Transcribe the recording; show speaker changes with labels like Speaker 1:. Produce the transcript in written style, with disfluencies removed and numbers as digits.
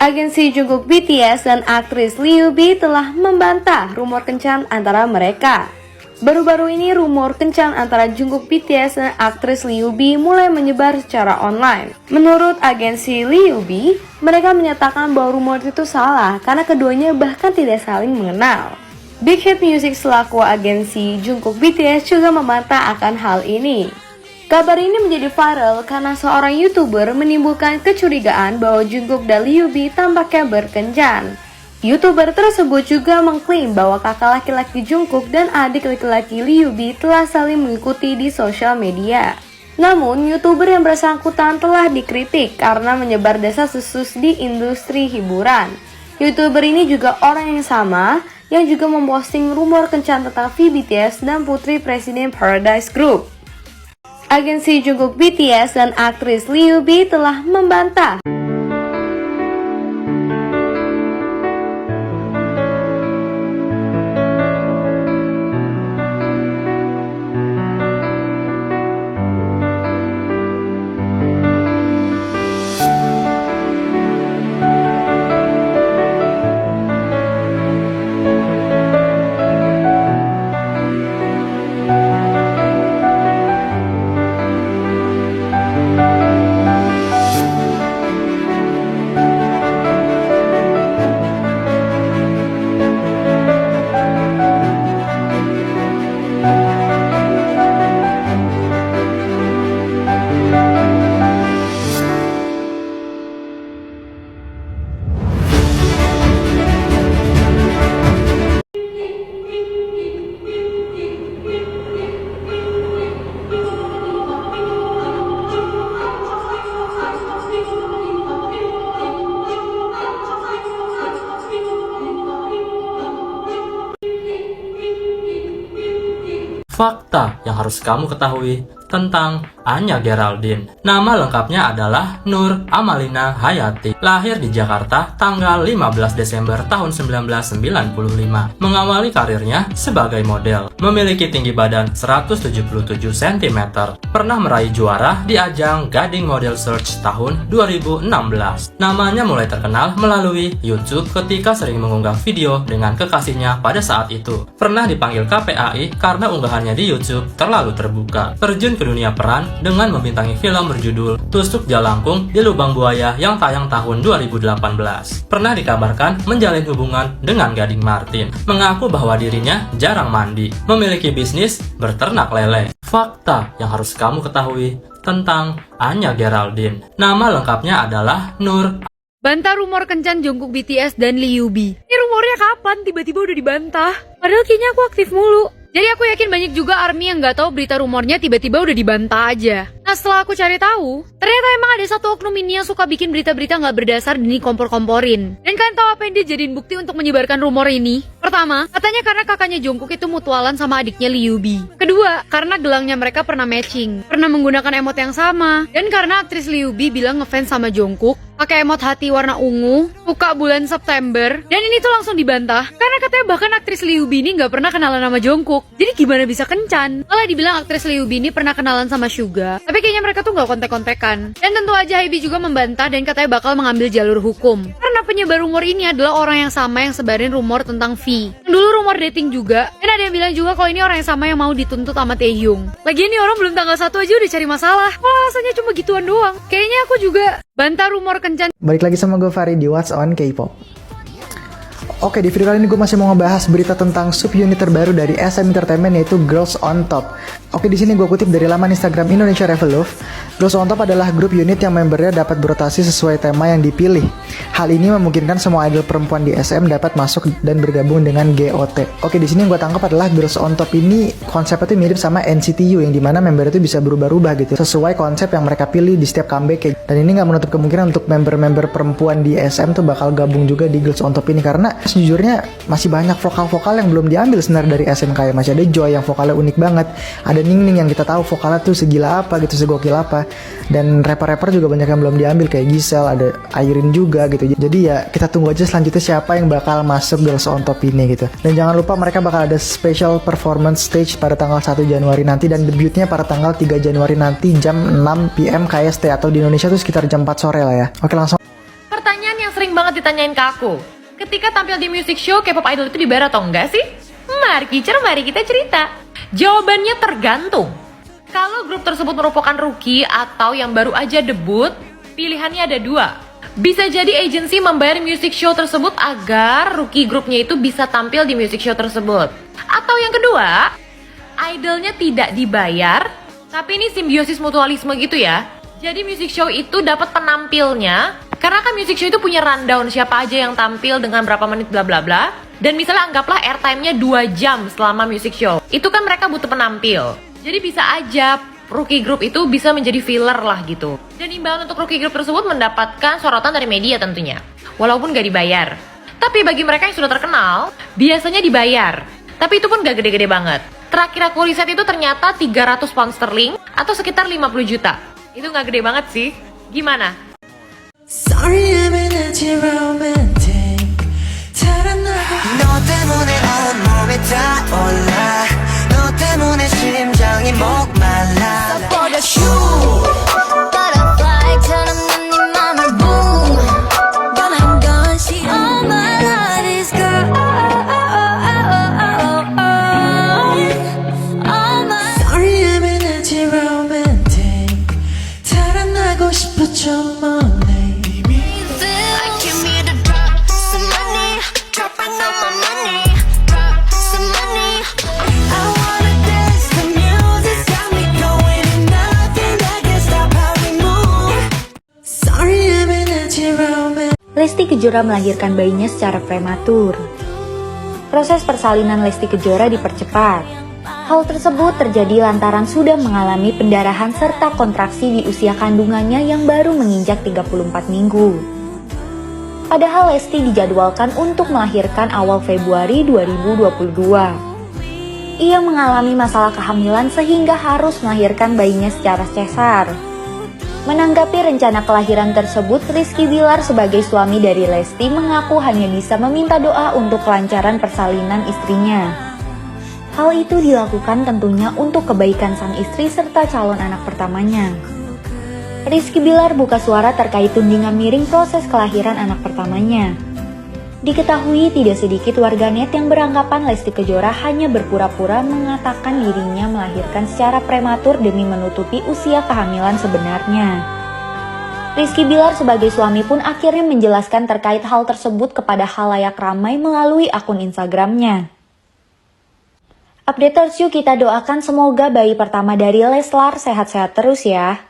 Speaker 1: Agensi Jungkook BTS dan aktris Liu Bi telah membantah rumor kencan antara mereka. Baru-baru ini rumor kencan antara Jungkook BTS dan aktris Liu Bi mulai menyebar secara online. Menurut agensi Liu Bi, mereka menyatakan bahwa rumor itu salah karena keduanya bahkan tidak saling mengenal. Big Hit Music selaku agensi Jungkook BTS juga membantah akan hal ini. Kabar ini menjadi viral karena seorang YouTuber menimbulkan kecurigaan bahwa Jungkook dan Liu Bi tampaknya berkencan. YouTuber tersebut juga mengklaim bahwa kakak laki-laki Jungkook dan adik laki-laki Liu Bi telah saling mengikuti di sosial media. Namun, YouTuber yang bersangkutan telah dikritik karena menyebar desas-desus di industri hiburan. YouTuber ini juga orang yang sama yang juga memposting rumor kencan tentang V BTS dan putri presiden Paradise Group. Agensi Jungkook BTS dan aktris Liu Bi telah membantah.
Speaker 2: Fakta yang harus kamu ketahui tentang Anya Geraldine. Nama lengkapnya adalah Nur Amalina Hayati. Lahir di Jakarta tanggal 15 Desember tahun 1995. Mengawali karirnya sebagai model. Memiliki tinggi badan 177 cm. Pernah meraih juara di ajang Gading Model Search tahun 2016. Namanya mulai terkenal melalui YouTube ketika sering mengunggah video dengan kekasihnya pada saat itu. Pernah dipanggil KPAI karena unggahannya di YouTube terlalu terbuka. Terjun ke dunia peran dengan membintangi film berjudul Tusuk Jalangkung di Lubang Buaya yang tayang tahun 2018. Pernah dikabarkan menjalin hubungan dengan Gading Martin, mengaku bahwa dirinya jarang mandi, memiliki bisnis berternak lele. Fakta yang harus kamu ketahui tentang Anya Geraldine. Nama lengkapnya adalah Nur.
Speaker 3: Bantah rumor kencan Jungkook BTS dan Liu Bi. Ini rumornya kapan? Tiba-tiba udah dibantah. Padahal kayaknya aku aktif mulu. Jadi aku yakin banyak juga ARMY yang gak tahu berita rumornya tiba-tiba udah dibantah aja. Nah setelah aku cari tahu, ternyata emang ada satu oknum ini yang suka bikin berita-berita gak berdasar dan dikompor-komporin. Dan kalian tahu apa yang dia jadiin bukti untuk menyebarkan rumor ini? Pertama, katanya karena kakaknya Jungkook itu mutualan sama adiknya Liu Bi. Kedua, karena gelangnya mereka pernah matching, pernah menggunakan emot yang sama. Dan karena aktris Liu Bi bilang ngefans sama Jungkook, pakai emot hati warna ungu, suka bulan September. Dan ini tuh langsung dibantah, karena katanya bahkan aktris Liu Bi ini gak pernah kenalan sama Jungkook. Jadi gimana bisa kencan? Malah dibilang aktris Liu Bi ini pernah kenalan sama Suga, tapi kayaknya mereka tuh gak kontek-kontekan. Dan tentu aja Hybe juga membantah dan katanya bakal mengambil jalur hukum. Karena penyebar rumor ini adalah orang yang sama yang sebarin rumor tentang V. Dulu rumor dating juga, dan ada yang bilang juga kalau ini orang yang sama yang mau dituntut sama Taehyung. Lagian nih orang belum tanggal 1 aja udah cari masalah. Wah alasannya cuma gituan doang. Kayaknya aku juga bantah rumor kencan.
Speaker 4: Balik lagi sama gue Fari di What's On K-Pop. Oke, di video kali ini gue masih mau ngebahas berita tentang subunit terbaru dari SM Entertainment yaitu Girls on Top. Oke, di sini gue kutip dari laman Instagram Indonesia Revolove. Girls on Top adalah grup unit yang membernya dapat berotasi sesuai tema yang dipilih. Hal ini memungkinkan semua idol perempuan di SM dapat masuk dan bergabung dengan GOT. Oke, di sini yang gue tangkap adalah Girls on Top ini konsepnya tuh mirip sama NCT U yang dimana member itu bisa berubah-ubah gitu sesuai konsep yang mereka pilih di setiap comeback. Dan ini nggak menutup kemungkinan untuk member-member perempuan di SM tuh bakal gabung juga di Girls on Top ini karena sejujurnya masih banyak vokal-vokal yang belum diambil sebenarnya dari SMK ya. Masih ada Joy yang vokalnya unik banget, ada Ningning yang kita tahu vokalnya tuh segila apa gitu, segokil apa, dan rapper-rapper juga banyak yang belum diambil kayak Giselle, ada Irene juga gitu. Jadi ya kita tunggu aja selanjutnya siapa yang bakal masuk Girls on Top ini gitu. Dan jangan lupa mereka bakal ada special performance stage pada tanggal 1 Januari nanti dan debutnya pada tanggal 3 Januari nanti jam 6 PM KST atau di Indonesia tuh sekitar jam 4 sore lah ya. Oke, langsung.
Speaker 5: Pertanyaan yang sering banget ditanyain ke aku, ketika tampil di music show, K-pop idol itu dibayar atau enggak sih? Mari kita cerita. Jawabannya tergantung. Kalau grup tersebut merupakan rookie atau yang baru aja debut, pilihannya ada dua. Bisa jadi agensi membayar music show tersebut agar rookie grupnya itu bisa tampil di music show tersebut. Atau yang kedua, idolnya tidak dibayar, tapi ini simbiosis mutualisme gitu ya. Jadi music show itu dapat penampilnya, karena kan music show itu punya rundown siapa aja yang tampil dengan berapa menit bla bla bla. Dan misalnya anggaplah airtime-nya 2 jam selama music show. Itu kan mereka butuh penampil. Jadi bisa aja rookie group itu bisa menjadi filler lah gitu. Dan imbalan untuk rookie group tersebut mendapatkan sorotan dari media tentunya, walaupun gak dibayar. Tapi bagi mereka yang sudah terkenal, biasanya dibayar. Tapi itu pun gak gede-gede banget. Terakhir aku riset itu ternyata 300 pound sterling atau sekitar 50 juta. Itu gak gede banget sih. Gimana?
Speaker 6: Sorry, I'm anti-romantic. 너 때문에 온몸이 타올라. 너 때문에 심장이 목말라.
Speaker 7: Butterfly처럼 난 네 맘을 boom. 변한 건 싫어. All my heart is girl. All my
Speaker 6: Sorry, I'm anti-romantic. 달아나고 싶어 좀 멀리.
Speaker 7: I give me the drop, some money, dropping on my money, drop some money.
Speaker 6: I wanna dance, the music's got me going and nothing that can stop how we move. Sorry, I'm anti-romantic.
Speaker 8: Lesti Kejora melahirkan bayinya secara prematur. Proses persalinan Lesti Kejora dipercepat. Hal tersebut terjadi lantaran sudah mengalami pendarahan serta kontraksi di usia kandungannya yang baru menginjak 34 minggu. Padahal Lesti dijadwalkan untuk melahirkan awal Februari 2022. Ia mengalami masalah kehamilan sehingga harus melahirkan bayinya secara sesar. Menanggapi rencana kelahiran tersebut, Rizky Bilar sebagai suami dari Lesti mengaku hanya bisa meminta doa untuk kelancaran persalinan istrinya. Hal itu dilakukan tentunya untuk kebaikan sang istri serta calon anak pertamanya. Rizky Bilar buka suara terkait tudingan miring proses kelahiran anak pertamanya. Diketahui tidak sedikit warganet yang beranggapan Lesti Kejora hanya berpura-pura mengatakan dirinya melahirkan secara prematur demi menutupi usia kehamilan sebenarnya. Rizky Bilar sebagai suami pun akhirnya menjelaskan terkait hal tersebut kepada khalayak ramai melalui akun Instagramnya. Updaters yuk kita doakan semoga bayi pertama dari Leslar sehat-sehat terus ya.